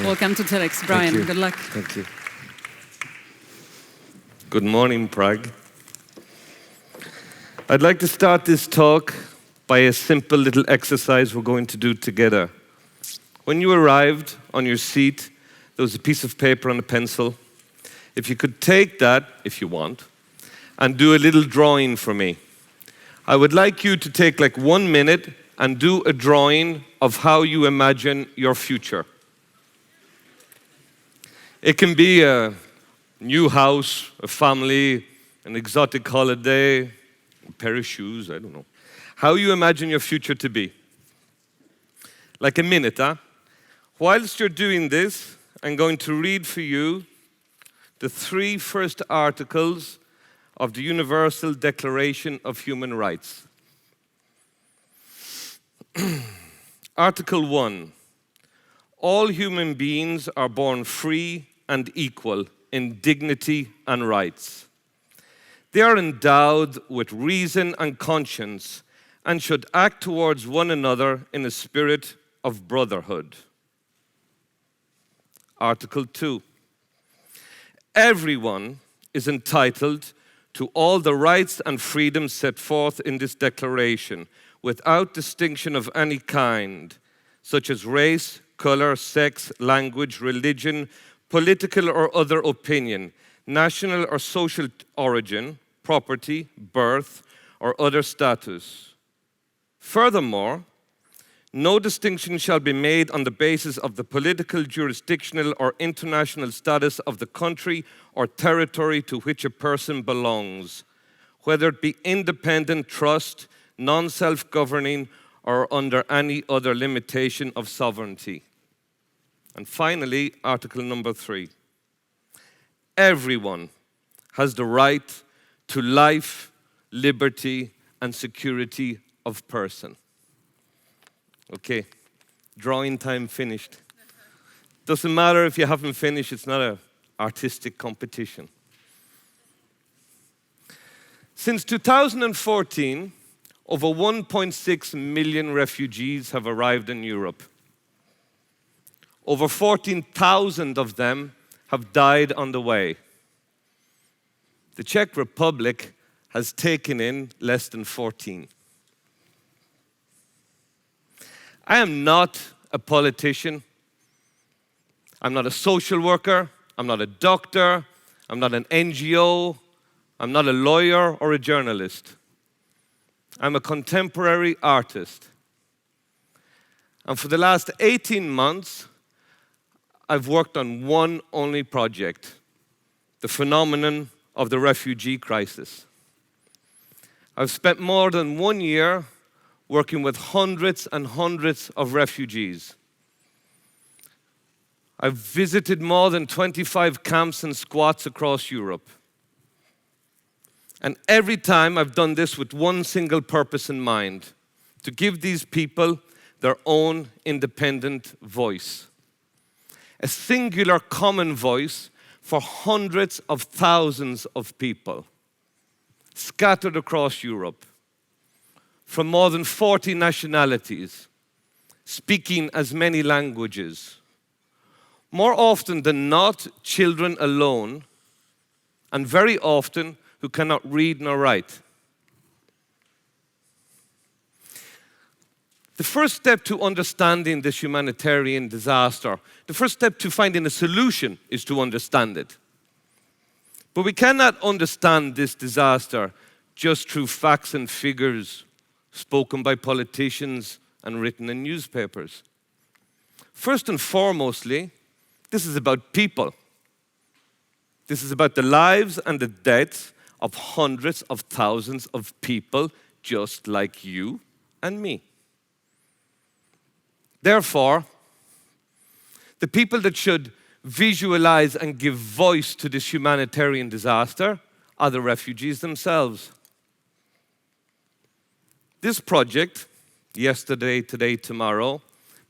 Welcome to TEDx, Bryan. Good luck. Thank you. Good morning, Prague. I'd like to start this talk by a simple little exercise we're going to do together. When you arrived on your seat, there was a piece of paper and a pencil. If you could take that, if you want, and do a little drawing for me. I would like you to take like 1 minute and do a drawing of how you imagine your future. It can be a new house, a family, an exotic holiday, a pair of shoes, I don't know. How you imagine your future to be. Like a minute, huh? Whilst you're doing this, I'm going to read for you the 3 first articles of the Universal Declaration of Human Rights. Article 1. All human beings are born free and equal in dignity and rights. They are endowed with reason and conscience and should act towards one another in a spirit of brotherhood. Article 2. Everyone is entitled to all the rights and freedoms set forth in this declaration, without distinction of any kind, such as race, color, sex, language, religion, political or other opinion, national or social origin, property, birth, or other status. Furthermore, no distinction shall be made on the basis of the political, jurisdictional, or international status of the country or territory to which a person belongs, whether it be independent, trust, non-self-governing, or under any other limitation of sovereignty. And finally, Article number 3. Everyone has the right to life, liberty, and security of person. Okay, drawing time finished. Doesn't matter if you haven't finished, it's not an artistic competition. Since 2014, over 1.6 million refugees have arrived in Europe. Over 14,000 of them have died on the way. The Czech Republic has taken in less than 14. I am not a politician. I'm not a social worker. I'm not a doctor. I'm not an NGO. I'm not a lawyer or a journalist. I'm a contemporary artist. And for the last 18 months, I've worked on one only project, the phenomenon of the refugee crisis. I've spent more than 1 year working with hundreds and hundreds of refugees. I've visited more than 25 camps and squats across Europe. And every time I've done this with one single purpose in mind, to give these people their own independent voice. A singular common voice for hundreds of thousands of people scattered across Europe, from more than 40 nationalities, speaking as many languages. More often than not, children alone, and very often who cannot read nor write. The first step to understanding this humanitarian disaster, the first step to finding a solution is to understand it. But we cannot understand this disaster just through facts and figures spoken by politicians and written in newspapers. First and foremostly, this is about people. This is about the lives and the deaths of hundreds of thousands of people just like you and me. Therefore, the people that should visualize and give voice to this humanitarian disaster are the refugees themselves. This project, Yesterday, Today, Tomorrow,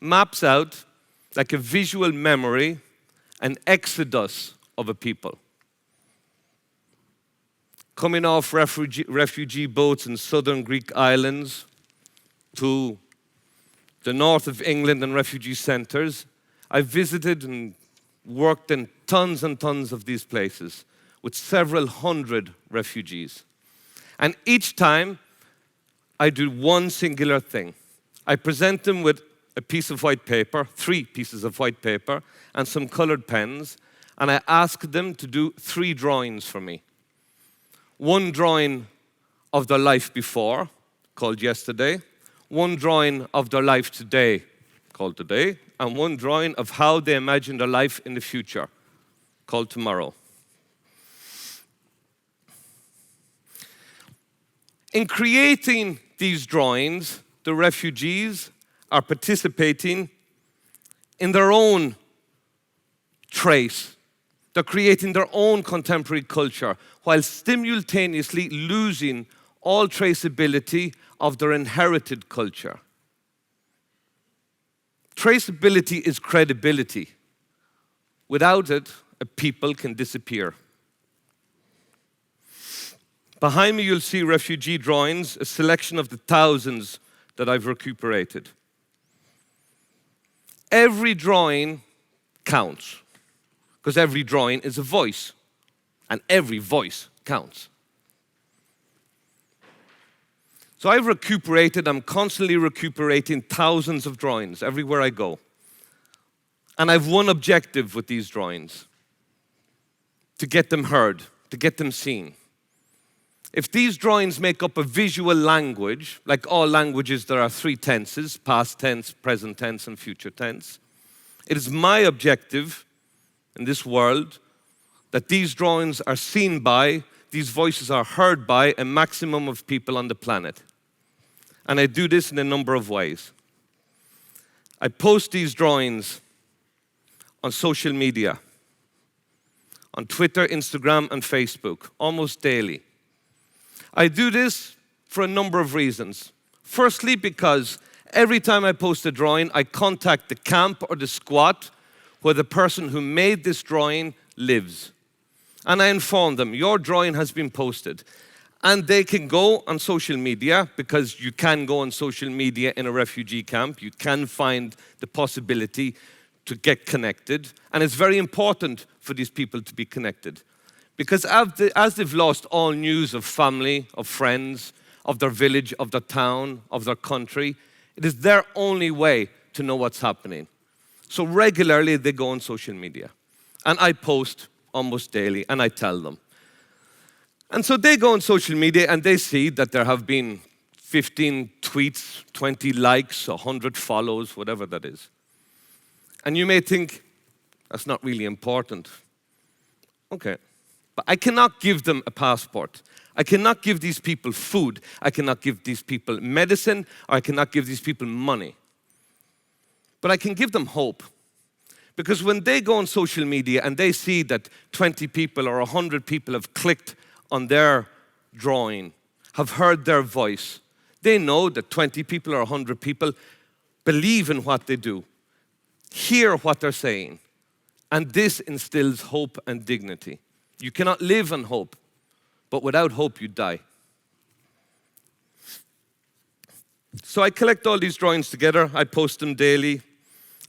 maps out like a visual memory an exodus of a people. Coming off refugee boats in southern Greek islands to the north of England and refugee centers, I visited and worked in tons and tons of these places with several hundred refugees. And each time, I do one singular thing. I present them with a piece of white paper, 3 pieces of white paper, and some colored pens, and I ask them to do 3 drawings for me. One drawing of their life before, called yesterday, one drawing of their life today, called today, and one drawing of how they imagine their life in the future, called tomorrow. In creating these drawings, the refugees are participating in their own trace. They're creating their own contemporary culture while simultaneously losing all traceability of their inherited culture. Traceability is credibility. Without it, a people can disappear. Behind me, you'll see refugee drawings, a selection of the thousands that I've recuperated. Every drawing counts, because every drawing is a voice, and every voice counts. So I'm constantly recuperating thousands of drawings everywhere I go. And I've one objective with these drawings: to get them heard, to get them seen. If these drawings make up a visual language, like all languages, there are 3 tenses: past tense, present tense, and future tense. It is my objective in this world that these drawings are seen by, these voices are heard by a maximum of people on the planet. And I do this in a number of ways. I post these drawings on social media, on Twitter, Instagram, and Facebook, almost daily. I do this for a number of reasons. Firstly, because every time I post a drawing, I contact the camp or the squat where the person who made this drawing lives. And I inform them, your drawing has been posted. And they can go on social media, because you can go on social media in a refugee camp. You can find the possibility to get connected. And it's very important for these people to be connected. Because as they've lost all news of family, of friends, of their village, of their town, of their country, it is their only way to know what's happening. So regularly they go on social media. And I post almost daily, and I tell them. And so they go on social media and they see that there have been 15 tweets, 20 likes, 100 follows, whatever that is. And you may think, that's not really important. Okay. But I cannot give them a passport. I cannot give these people food. I cannot give these people medicine, or I cannot give these people money. But I can give them hope. Because when they go on social media and they see that 20 people or 100 people have clicked on their drawing, have heard their voice, they know that 20 people or 100 people believe in what they do, hear what they're saying, and this instills hope and dignity. You cannot live on hope, but without hope you die. So I collect all these drawings together, I post them daily,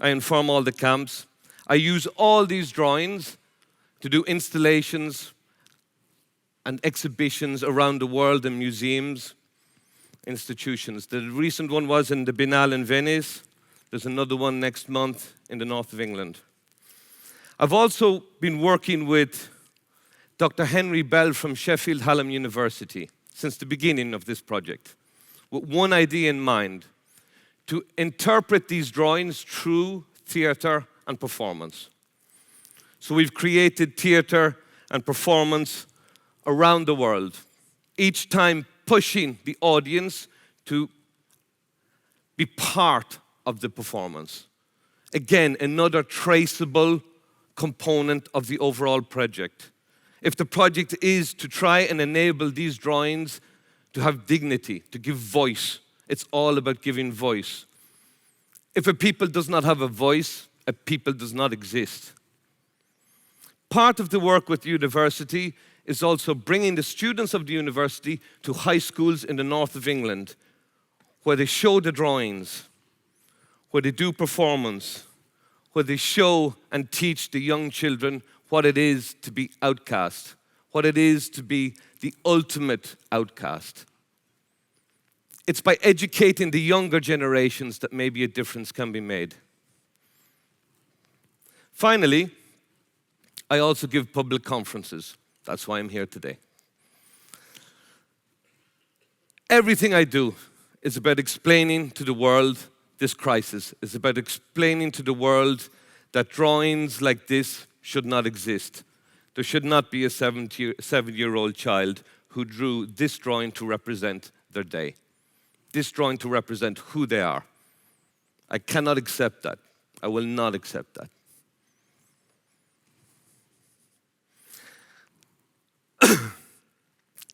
I inform all the camps. I use all these drawings to do installations and exhibitions around the world in museums, institutions. The recent one was in the Biennale in Venice. There's another one next month in the north of England. I've also been working with Dr. Henry Bell from Sheffield Hallam University since the beginning of this project, with one idea in mind: to interpret these drawings through theater and performance. So we've created theater and performance around the world, each time pushing the audience to be part of the performance. Again, another traceable component of the overall project. If the project is to try and enable these drawings to have dignity, to give voice, it's all about giving voice. If a people does not have a voice, a people does not exist. Part of the work with the university is also bringing the students of the university to high schools in the north of England, where they show the drawings, where they do performance, where they show and teach the young children what it is to be outcast, what it is to be the ultimate outcast. It's by educating the younger generations that maybe a difference can be made. Finally, I also give public conferences. That's why I'm here today. Everything I do is about explaining to the world this crisis. It's about explaining to the world that drawings like this should not exist. There should not be a 7-year-old child who drew this drawing to represent their day, this drawing to represent who they are. I cannot accept that. I will not accept that.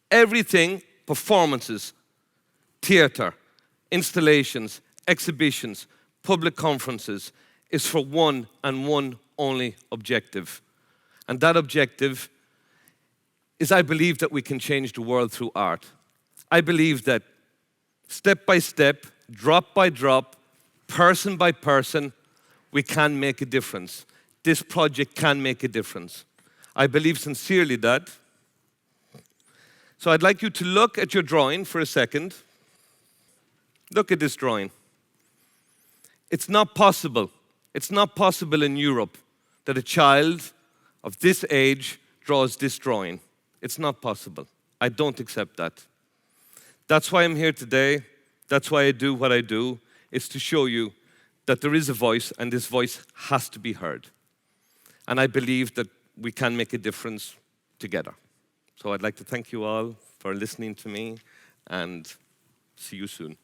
Everything, performances, theater, installations, exhibitions, public conferences, is for one and one only objective. And that objective is, I believe, that we can change the world through art. I believe that step by step, drop by drop, person by person, we can make a difference. This project can make a difference. I believe sincerely that. So I'd like you to look at your drawing for a second. Look at this drawing. It's not possible. It's not possible in Europe that a child of this age draws this drawing. It's not possible. I don't accept that. That's why I'm here today. That's why I do what I do. It's to show you that there is a voice, and this voice has to be heard. And I believe that we can make a difference together. So I'd like to thank you all for listening to me, and see you soon.